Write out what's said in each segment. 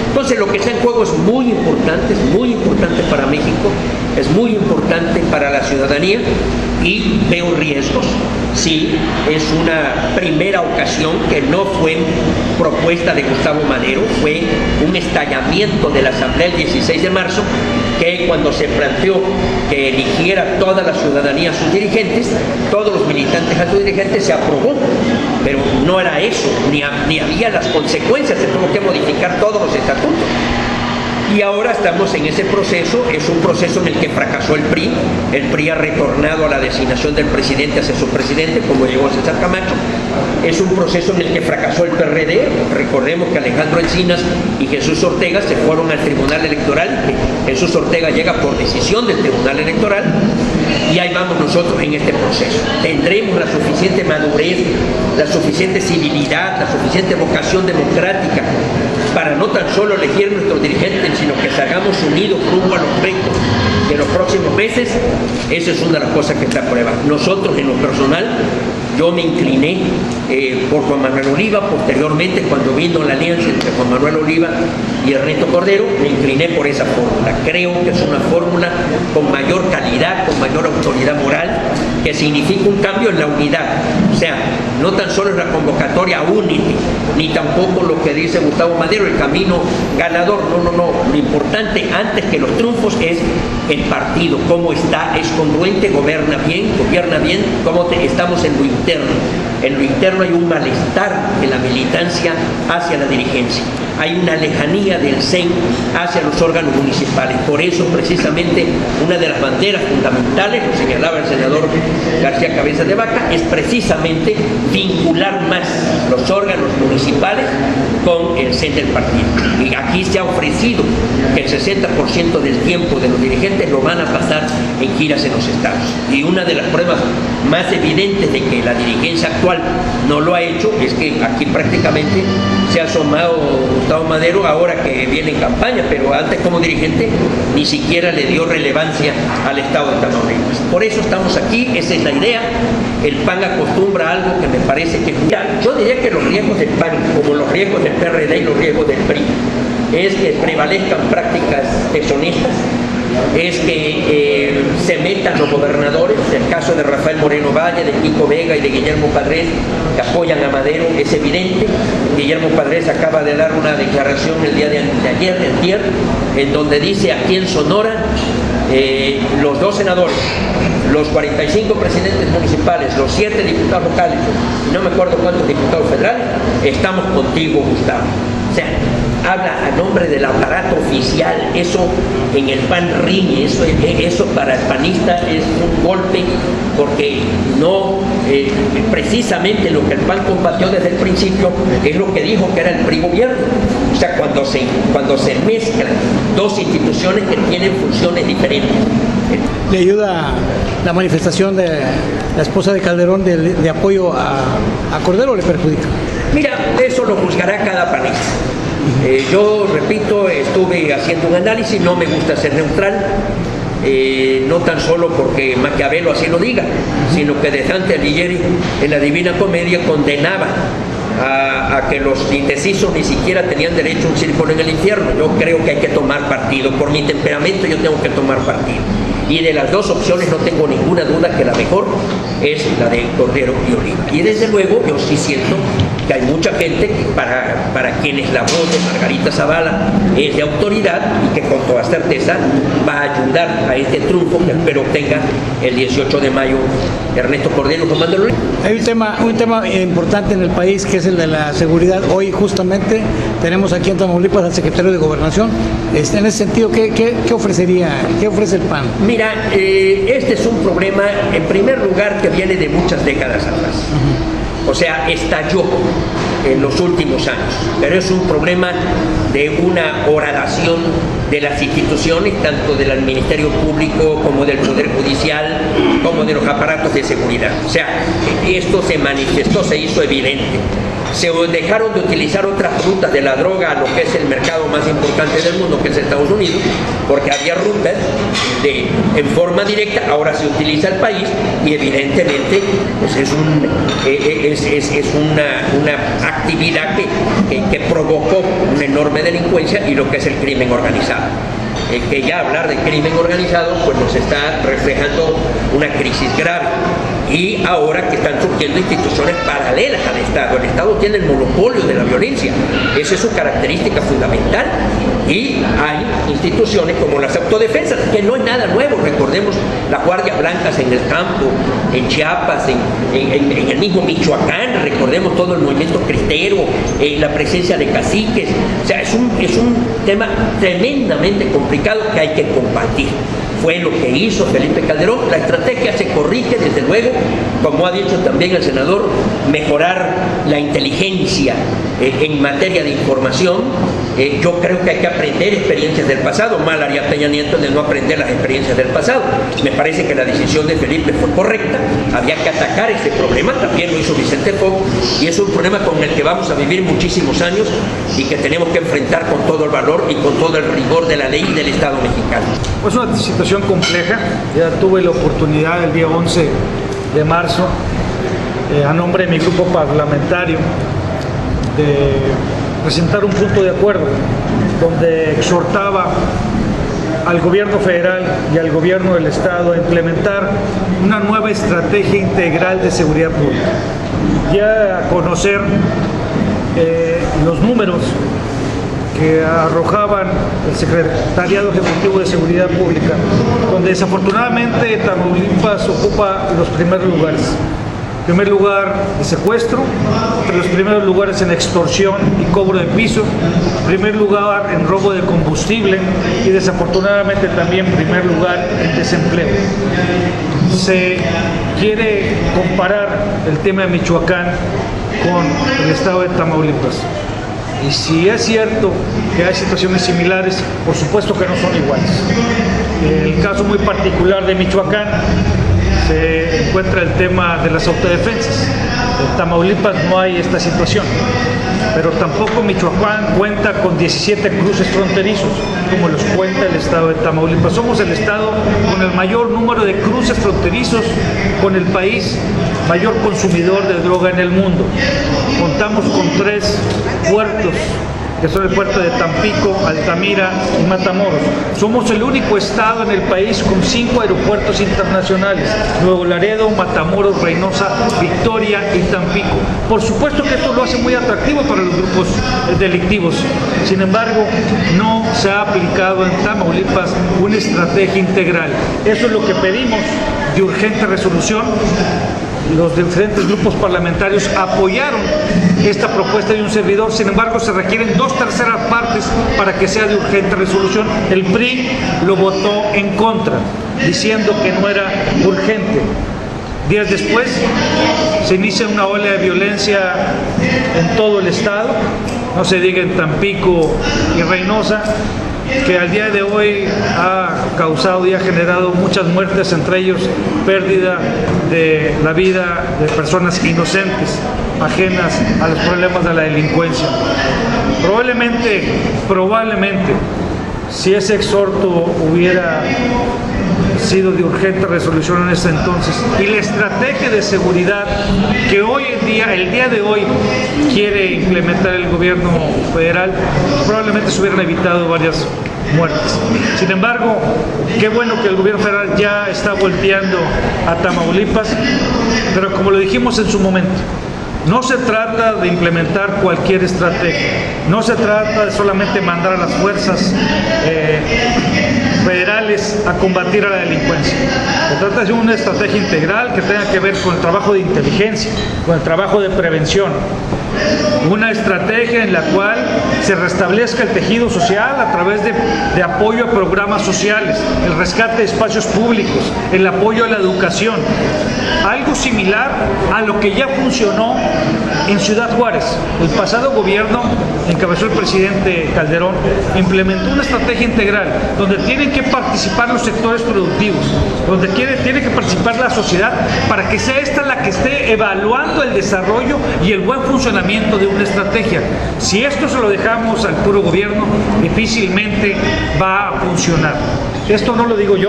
Entonces lo que está en juego es muy importante para México, es muy importante para la ciudadanía y veo riesgos. Sí, es una primera ocasión que no fue propuesta de Gustavo Madero, fue un estallamiento de la Asamblea el 16 de marzo, que cuando se planteó que eligiera toda la ciudadanía a sus dirigentes, todos los militantes a sus dirigentes, se aprobó, pero no era eso, ni había las consecuencias, se tuvo que modificar todos los estatutos. Y ahora estamos en ese proceso, es un proceso en el que fracasó el PRI ha retornado a la designación del presidente hacia su presidente, como llegó César Camacho, es un proceso en el que fracasó el PRD, recordemos que Alejandro Encinas y Jesús Ortega se fueron al Tribunal Electoral, Jesús Ortega llega por decisión del Tribunal Electoral, y ahí vamos nosotros en este proceso. Tendremos la suficiente madurez, la suficiente civilidad, la suficiente vocación democrática para no tan solo elegir nuestros dirigentes, sino que salgamos unidos rumbo a los retos de los próximos meses. Esa es una de las cosas que está a prueba. Nosotros, en lo personal, yo me incliné por Juan Manuel Oliva. Posteriormente, cuando vino la alianza entre Juan Manuel Oliva y Ernesto Cordero, me incliné por esa fórmula. Creo que es una fórmula con mayor calidad, con mayor autoridad moral, que significa un cambio en la unidad. O sea, no tan solo es la convocatoria única, ni tampoco lo que dice Gustavo Madero, el camino ganador. No. Lo importante, antes que los triunfos, es el partido, cómo está, es congruente, gobierna bien, cómo estamos en lo interno. En lo interno hay un malestar en la militancia hacia la dirigencia. Hay una lejanía del CEN hacia los órganos municipales. Por eso, precisamente, una de las banderas fundamentales, lo señalaba el senador García Cabeza de Vaca, es precisamente vincular más los órganos municipales con el CEN del partido. Y aquí se ha ofrecido que el 60% del tiempo de los dirigentes lo van a pasar en giras en los estados. Y una de las pruebas más evidentes de que la dirigencia actual no lo ha hecho es que aquí prácticamente se ha asomado Gustavo Madero ahora que viene en campaña, pero antes como dirigente ni siquiera le dio relevancia al estado de Tamaulipas. Por eso estamos aquí, esa es la idea. El PAN acostumbra a algo que me parece que... Yo diría que los riesgos del PAN, como los riesgos del PRD y los riesgos del PRI, es que prevalezcan prácticas deshonestas, es que se metan los gobernadores, el caso de Rafael Moreno Valle, de Kiko Vega y de Guillermo Padres, que apoyan a Madero, es evidente. Guillermo Padres acaba de dar una declaración el día de ayer, en donde dice aquí en Sonora, los 2 senadores, los 45 presidentes municipales, los 7 diputados locales, no me acuerdo cuántos diputados federales, estamos contigo, Gustavo. O sea, habla a nombre del aparato oficial. Eso en el PAN riñe, eso para el panista es un golpe, porque no, precisamente lo que el PAN combatió desde el principio es lo que dijo que era el PRI gobierno. O sea, cuando se mezclan dos instituciones que tienen funciones diferentes. ¿Le ayuda la manifestación de la esposa de Calderón de apoyo a Cordero o le perjudica? Mira, eso lo juzgará cada panista. Yo repito, estuve haciendo un análisis, no me gusta ser neutral, no tan solo porque Maquiavelo así lo diga, sino que de Dante Alighieri en la Divina Comedia condenaba a que los indecisos ni siquiera tenían derecho a un círculo en el infierno. Yo creo que hay que tomar partido, por mi temperamento yo tengo que tomar partido. Y de las dos opciones no tengo ninguna duda que la mejor es la de Cordero y Oliva. Y desde luego yo sí siento que hay mucha gente que para quienes la voz de Margarita Zavala es de autoridad y que con toda certeza va a ayudar a este triunfo que espero tenga el 18 de mayo Ernesto Cordero tomándolo. Hay un tema importante en el país que es el de la seguridad. Hoy justamente tenemos aquí en Tamaulipas al secretario de Gobernación. En ese sentido, ¿qué ofrecería? ¿Qué ofrece el PAN? Mira, este es un problema, en primer lugar, que viene de muchas décadas atrás. O sea, estalló en los últimos años, pero es un problema de una horadación de las instituciones, tanto del Ministerio Público como del Poder Judicial, como de los aparatos de seguridad. O sea, esto se manifestó, se hizo evidente. se dejaron de utilizar otras rutas de la droga a lo que es el mercado más importante del mundo, que es Estados Unidos, porque había rutas en forma directa. Ahora se utiliza el país y evidentemente pues es una actividad que provocó una enorme delincuencia y lo que es el crimen organizado. Que ya hablar de crimen organizado pues nos está reflejando una crisis grave. Y ahora que están surgiendo instituciones paralelas al Estado. El Estado tiene el monopolio de la violencia, esa es su característica fundamental, y hay instituciones como las autodefensas, que no es nada nuevo. Recordemos las guardias blancas en el campo, en Chiapas, en el mismo Michoacán, recordemos todo el movimiento cristero, la presencia de caciques. O sea, es un tema tremendamente complicado que hay que combatir. Fue lo que hizo Felipe Calderón. La estrategia se corrige, desde luego, como ha dicho también el senador, mejorar la inteligencia en materia de información. Yo creo que hay que aprender experiencias del pasado. Mal haría Peña Nieto de no aprender las experiencias del pasado. Me parece que la decisión de Felipe fue correcta. Había que atacar ese problema. También lo hizo Vicente Fox, y es un problema con el que vamos a vivir muchísimos años y que tenemos que enfrentar con todo el valor y con todo el rigor de la ley y del Estado mexicano. Pues una situación compleja. Ya tuve la oportunidad el día 11 de marzo, a nombre de mi grupo parlamentario, de presentar un punto de acuerdo donde exhortaba al gobierno federal y al gobierno del Estado a implementar una nueva estrategia integral de seguridad pública. Ya a conocer los números que arrojaban el Secretariado Ejecutivo de Seguridad Pública, donde desafortunadamente Tamaulipas ocupa los primeros lugares. Primer lugar de secuestro, entre los primeros lugares en extorsión y cobro de piso, primer lugar en robo de combustible y desafortunadamente también primer lugar en desempleo. Se quiere comparar el tema de Michoacán con el estado de Tamaulipas. Y si es cierto que hay situaciones similares, por supuesto que no son iguales. El caso muy particular de Michoacán se encuentra el tema de las autodefensas. En Tamaulipas no hay esta situación, pero tampoco Michoacán cuenta con 17 cruces fronterizos, como los cuenta el estado de Tamaulipas. Somos el estado con el mayor número de cruces fronterizos con el país mayor consumidor de droga en el mundo. Contamos con 3 puertos, que son el puerto de Tampico, Altamira y Matamoros. Somos el único estado en el país con 5 aeropuertos internacionales: Nuevo Laredo, Matamoros, Reynosa, Victoria y Tampico. Por supuesto que esto lo hace muy atractivo para los grupos delictivos. Sin embargo, no se ha aplicado en Tamaulipas una estrategia integral. Eso es lo que pedimos de urgente resolución. Los diferentes grupos parlamentarios apoyaron esta propuesta de un servidor. Sin embargo, se requieren 2/3 partes para que sea de urgente resolución. El PRI lo votó en contra, diciendo que no era urgente. Días después se inicia una ola de violencia en todo el estado, no se diga en Tampico y Reynosa, que al día de hoy ha causado y ha generado muchas muertes, entre ellos pérdida de la vida de personas inocentes, ajenas a los problemas de la delincuencia. Probablemente, si ese exhorto hubiera sido de urgente resolución en ese entonces, y la estrategia de seguridad que hoy en día, el día de hoy, quiere implementar el gobierno federal, probablemente se hubieran evitado varias muertes. Sin embargo, qué bueno que el gobierno federal ya está volteando a Tamaulipas, pero como lo dijimos en su momento, no se trata de implementar cualquier estrategia, no se trata de solamente mandar a las fuerzas federales a combatir a la delincuencia. Se trata de una estrategia integral que tenga que ver con el trabajo de inteligencia, con el trabajo de prevención. Una estrategia en la cual se restablezca el tejido social a través de apoyo a programas sociales, el rescate de espacios públicos, el apoyo a la educación. algo similar a lo que ya funcionó en Ciudad Juárez. El pasado gobierno, encabezó el presidente Calderón, implementó una estrategia integral donde tienen que participar los sectores productivos, donde tiene que participar la sociedad para que sea esta la que esté evaluando el desarrollo y el buen funcionamiento de una estrategia. Si esto se lo dejamos al puro gobierno, difícilmente va a funcionar. Esto no lo digo yo,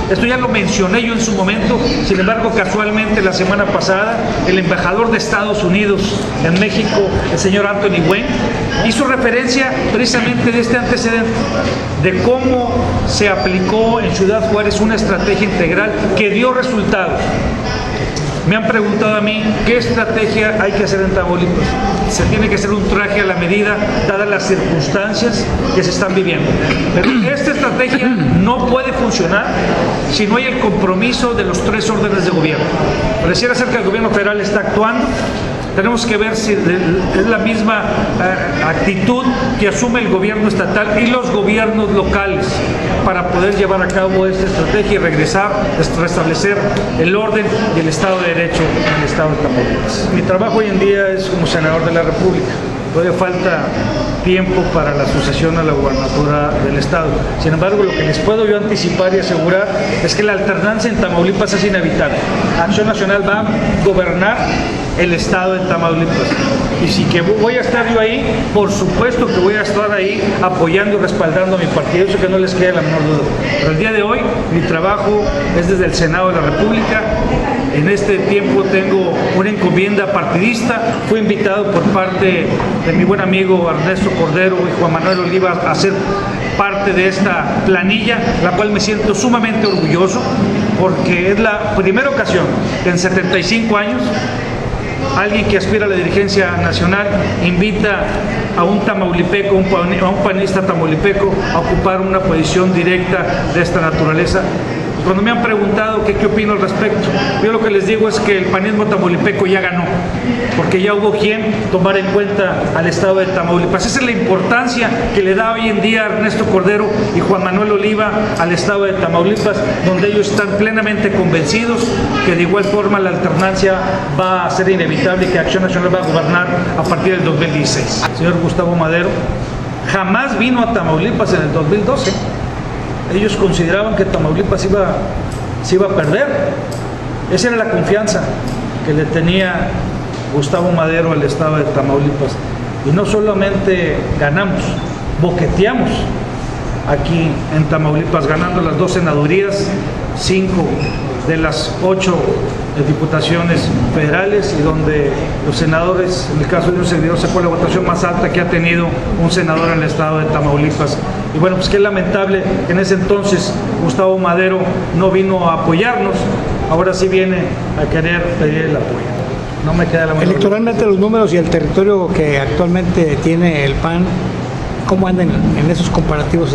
esto ya lo mencioné yo en su momento. Sin embargo, casualmente la semana pasada el embajador de Estados Unidos en México, el señor Anthony Wayne, hizo referencia precisamente de este antecedente, de cómo se aplicó en Ciudad Juárez una estrategia integral que dio resultados. Me han preguntado a mí qué estrategia hay que hacer en Tamaulipas. Se tiene que hacer un traje a la medida dadas las circunstancias que se están viviendo. Pero esta estrategia no puede funcionar si no hay el compromiso de los tres órdenes de gobierno. Pareciera ser que el gobierno federal está actuando. Tenemos que ver si es la misma actitud que asume el gobierno estatal y los gobiernos locales para poder llevar a cabo esta estrategia y restablecer el orden y el Estado de Derecho en el Estado de Tamaulipas. Mi trabajo hoy en día es como senador de la República. Todavía falta tiempo para la sucesión a la gubernatura del Estado. Sin embargo, lo que les puedo yo anticipar y asegurar es que la alternancia en Tamaulipas es inevitable. Acción Nacional va a gobernar el Estado de Tamaulipas. Y si que voy a estar yo ahí, por supuesto que voy a estar ahí apoyando y respaldando a mi partido, eso que no les quede la menor duda. Pero el día de hoy, mi trabajo es desde el Senado de la República. En este tiempo tengo una encomienda partidista. Fui invitado por parte de mi buen amigo Ernesto Cordero y Juan Manuel Oliva a ser parte de esta planilla, la cual me siento sumamente orgulloso, porque es la primera ocasión que en 75 años alguien que aspira a la dirigencia nacional invita a un tamaulipeco, a un panista tamaulipeco a ocupar una posición directa de esta naturaleza. Cuando me han preguntado qué opino al respecto, yo lo que les digo es que el panismo tamaulipeco ya ganó, porque ya hubo quien tomar en cuenta al Estado de Tamaulipas. Esa es la importancia que le da hoy en día Ernesto Cordero y Juan Manuel Oliva al Estado de Tamaulipas, donde ellos están plenamente convencidos que de igual forma la alternancia va a ser inevitable y que Acción Nacional va a gobernar a partir del 2016. El señor Gustavo Madero jamás vino a Tamaulipas en el 2012. Ellos consideraban que Tamaulipas se iba a perder. Esa era la confianza que le tenía Gustavo Madero al Estado de Tamaulipas. Y no solamente ganamos, boqueteamos aquí en Tamaulipas, ganando las 2 senadurías, 5 de las 8 diputaciones federales, y donde los senadores, en el caso de un servidor, sacó la votación más alta que ha tenido un senador en el Estado de Tamaulipas. Y bueno, pues qué lamentable que en ese entonces Gustavo Madero no vino a apoyarnos, ahora sí viene a querer pedir el apoyo. No me queda la menor. Electoralmente los números y el territorio que actualmente tiene el PAN, ¿cómo andan en esos comparativos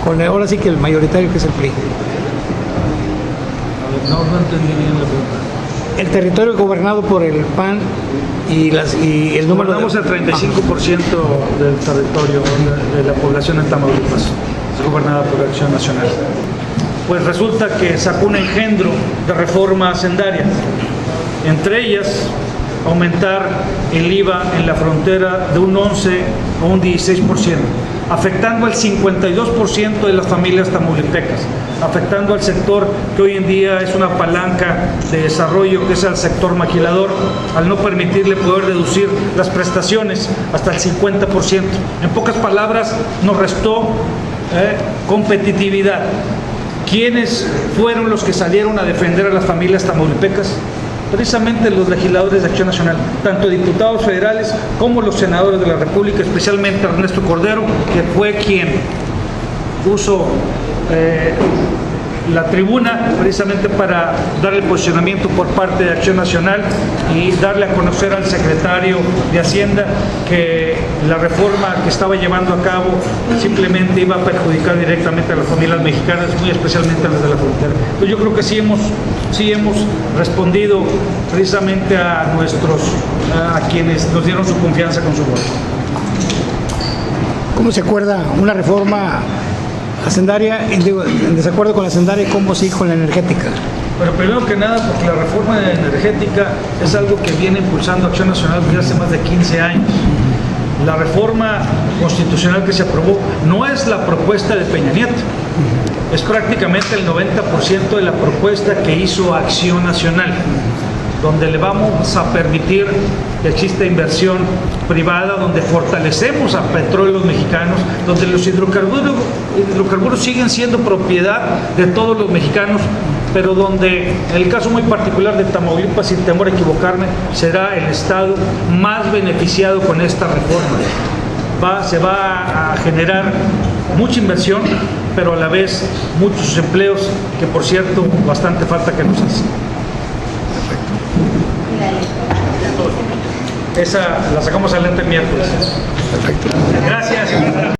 con ahora sí que el mayoritario, que es el PRI? No entendí bien la pregunta. El territorio gobernado por el PAN y el número... Gobernamos el 35% del territorio de la población en Tamaulipas, es gobernada por Acción Nacional. Pues resulta que sacó un engendro de reforma hacendaria, entre ellas aumentar el IVA en la frontera de un 11 a un 16%, afectando al 52% de las familias tamaulipecas, afectando al sector que hoy en día es una palanca de desarrollo, que es el sector maquilador, al no permitirle poder reducir las prestaciones hasta el 50%. En pocas palabras, nos restó competitividad. ¿Quiénes fueron los que salieron a defender a las familias tamaulipecas? Precisamente los legisladores de Acción Nacional, tanto diputados federales como los senadores de la República, especialmente Ernesto Cordero, que fue quien puso la tribuna precisamente para dar el posicionamiento por parte de Acción Nacional y darle a conocer al secretario de Hacienda que la reforma que estaba llevando a cabo simplemente iba a perjudicar directamente a las familias mexicanas, muy especialmente a las de la frontera. Entonces yo creo que sí hemos respondido precisamente a quienes nos dieron su confianza con su voto. ¿Cómo se acuerda una reforma hacendaria, en desacuerdo con la hacendaria, y cómo sí con la energética? Pero primero que nada, porque la reforma energética es algo que viene impulsando Acción Nacional desde hace más de 15 años. La reforma constitucional que se aprobó no es la propuesta de Peña Nieto, es prácticamente el 90% de la propuesta que hizo Acción Nacional, donde le vamos a permitir que exista inversión privada, donde fortalecemos a petróleos mexicanos, donde los hidrocarburos siguen siendo propiedad de todos los mexicanos, pero donde, en el caso muy particular de Tamaulipas, sin temor a equivocarme, será el estado más beneficiado con esta reforma. Se va a generar mucha inversión, pero a la vez muchos empleos, que por cierto, bastante falta que nos hacen. Esa la sacamos adelante el miércoles. Perfecto. Gracias.